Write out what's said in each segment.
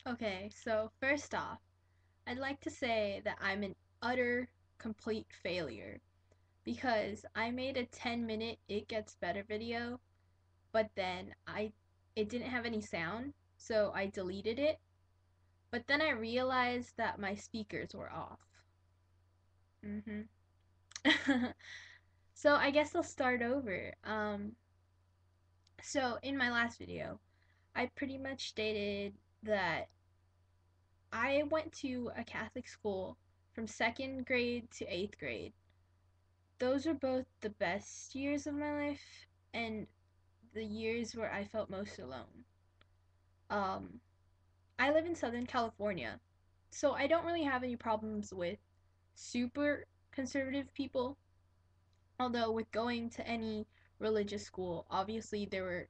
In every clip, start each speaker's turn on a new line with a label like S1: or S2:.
S1: Okay, so first off, I'd like to say that I'm an utter, complete failure because I made a 10-minute It Gets Better video, but then it didn't have any sound, so I deleted it. But then I realized that my speakers were off. Mhm. So I guess I'll start over. So in my last video, I pretty much stated that I went to a Catholic school from second grade to eighth grade. Those were both the best years of my life and the years where I felt most alone. Um, I live in Southern California, so I don't really have any problems with super conservative people. Although, with going to any religious school, obviously there were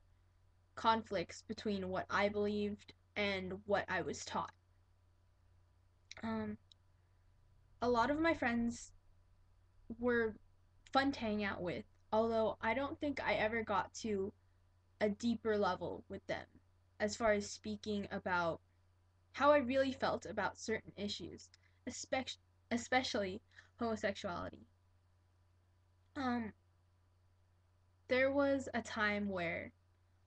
S1: conflicts between what I believed and what I was taught. Um, a lot of my friends were fun to hang out with, although I don't think I ever got to a deeper level with them as far as speaking about how I really felt about certain issues, especially homosexuality. Um, there was a time where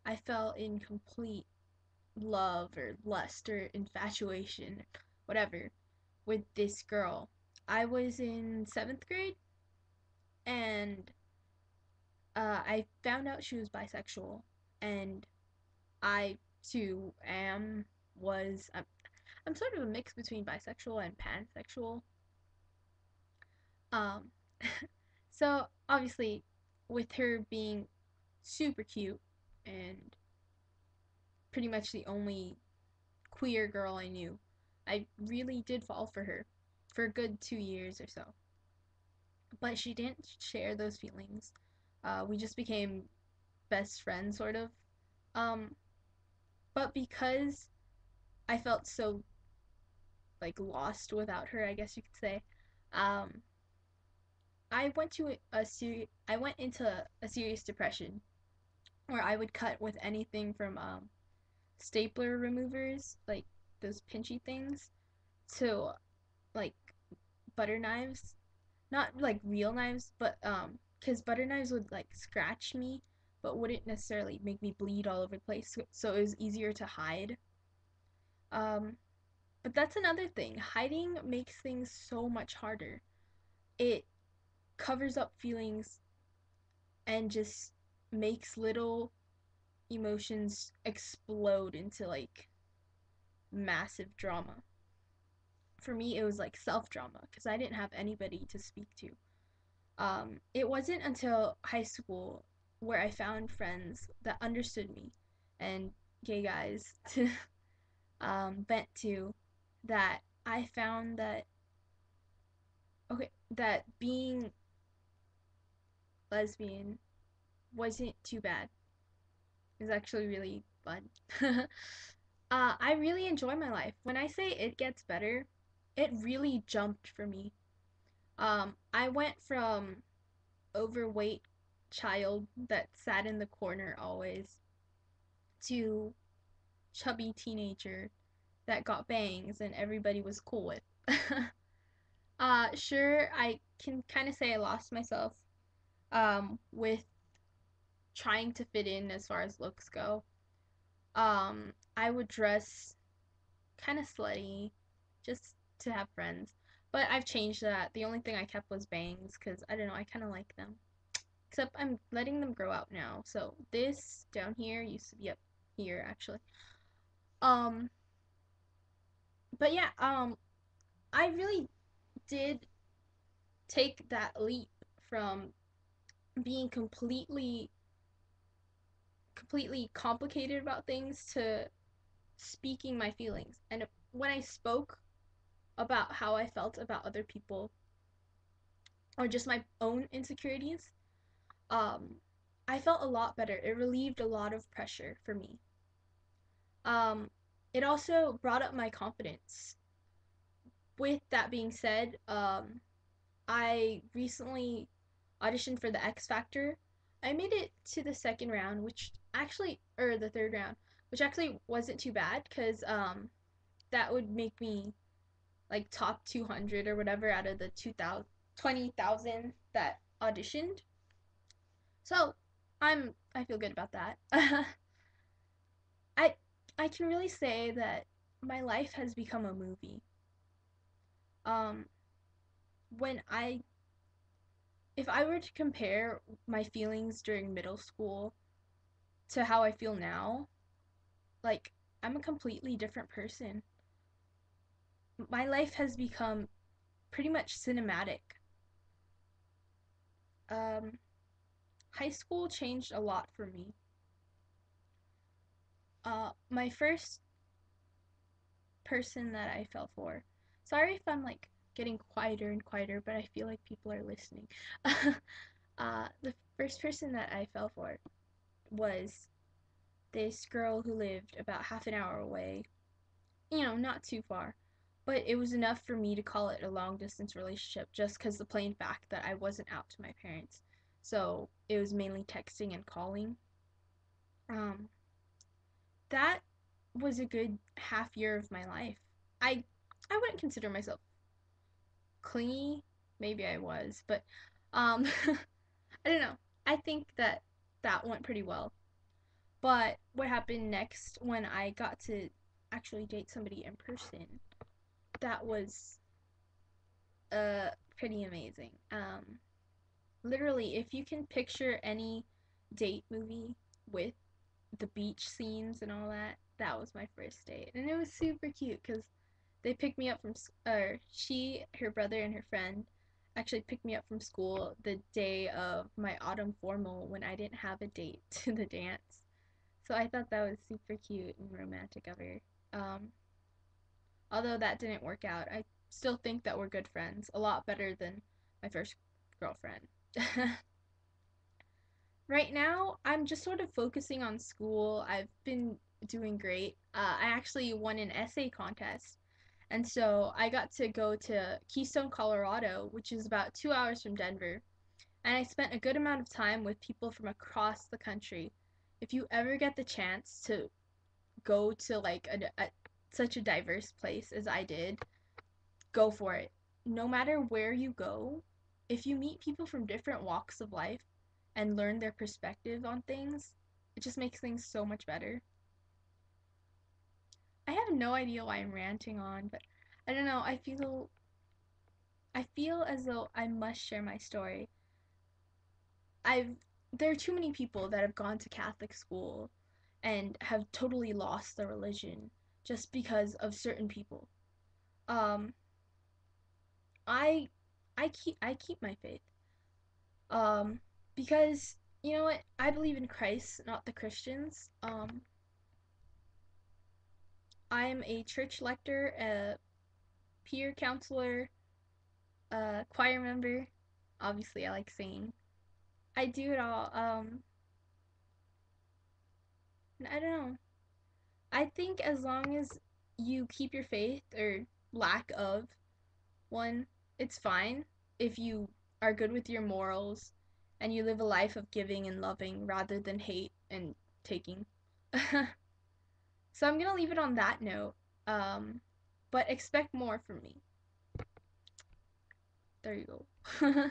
S1: I fell in complete love or lust or infatuation, whatever, with this girl. I was in seventh grade and I found out she was bisexual, and I too am was I'm sort of a mix between bisexual and pansexual. Um, so obviously, with her being super cute and pretty much the only queer girl I knew, I really did fall for her for a good 2 years or so. But she didn't share those feelings. We just became best friends, sort of. Um, but because I felt so like lost without her, I guess you could say. Um, I went into a serious depression where I would cut with anything from stapler removers, like those pinchy things, to like butter knives. Not like real knives, but cuz butter knives would like scratch me but wouldn't necessarily make me bleed all over the place. So it was easier to hide. Um but that's another thing. Hiding makes things so much harder. It covers up feelings and just makes little emotions explode into like massive drama. For me, it was like self drama because I didn't have anybody to speak to. It wasn't until high school where I found friends that understood me and gay guys to vent to that I found that okay that being lesbian wasn't too bad. It was actually really fun. I really enjoy my life. When I say it gets better, it really jumped for me. I went from overweight child that sat in the corner always to chubby teenager that got bangs and everybody was cool with. Sure, I can kind of say I lost myself with trying to fit in as far as looks go. I would dress kind of slutty just to have friends. But I've changed that. The only thing I kept was bangs because I don't know, I kind of like them. Except I'm letting them grow out now. So this down here used to be up here actually. Um, but yeah, I really did take that leap from being completely complicated about things to speaking my feelings. And when I spoke about how I felt about other people or just my own insecurities, um, I felt a lot better. It relieved a lot of pressure for me. Um, it also brought up my confidence. With that being said, I recently auditioned for the X Factor. I made it to the second round, which actually, or the third round, which actually wasn't too bad because that would make me like top 200 or whatever out of the 2000 20,000 that auditioned. So I feel good about that. I I can really say that my life has become a movie. Um, when I if I were to compare my feelings during middle school to how I feel now, like I'm a completely different person. My life has become pretty much cinematic. Um, High school changed a lot for me. My first person that I fell for. Sorry if I'm like getting quieter and quieter, but I feel like people are listening. The first person that I fell for was this girl who lived about half an hour away. Not too far. But it was enough for me to call it a long distance relationship just because the plain fact that I wasn't out to my parents. So it was mainly texting and calling. Um, that was a good half year of my life. I I wouldn't consider myself clingy. Maybe I was, but um I don't know. I think that that went pretty well. But what happened next when I got to actually date somebody in person, that was uh pretty amazing. Literally, if you can picture any date movie with the beach scenes and all that, that was my first date. And it was super cute cuz they picked me up from she, her brother and her friend actually picked me up from school the day of my autumn formal when I didn't have a date to the dance. So I thought that was super cute and romantic of her. Um, Although that didn't work out, I still think that we're good friends. A lot better than my first girlfriend. Right now, I'm just sort of focusing on school. I've been doing great. I actually won an essay contest. And so I got to go to Keystone, Colorado, which is about 2 hours from Denver. And I spent a good amount of time with people from across the country. If you ever get the chance to go to like such a diverse place as I did, go for it. No matter where you go, if you meet people from different walks of life and learn their perspective on things, it just makes things so much better. I have no idea why I'm ranting on, but I don't know. I feel as though I must share my story. I've There are too many people that have gone to Catholic school and have totally lost their religion just because of certain people. Um, I I keep my faith. Um, because you know what? I believe in Christ, not the Christians. I am a church lector, a peer counselor, a choir member. Obviously, I like singing. I do it all. I don't know. I think as long as you keep your faith or lack of one, it's fine if you are good with your morals and you live a life of giving and loving rather than hate and taking. So I'm gonna leave it on that note. Um, but expect more from me. There you go.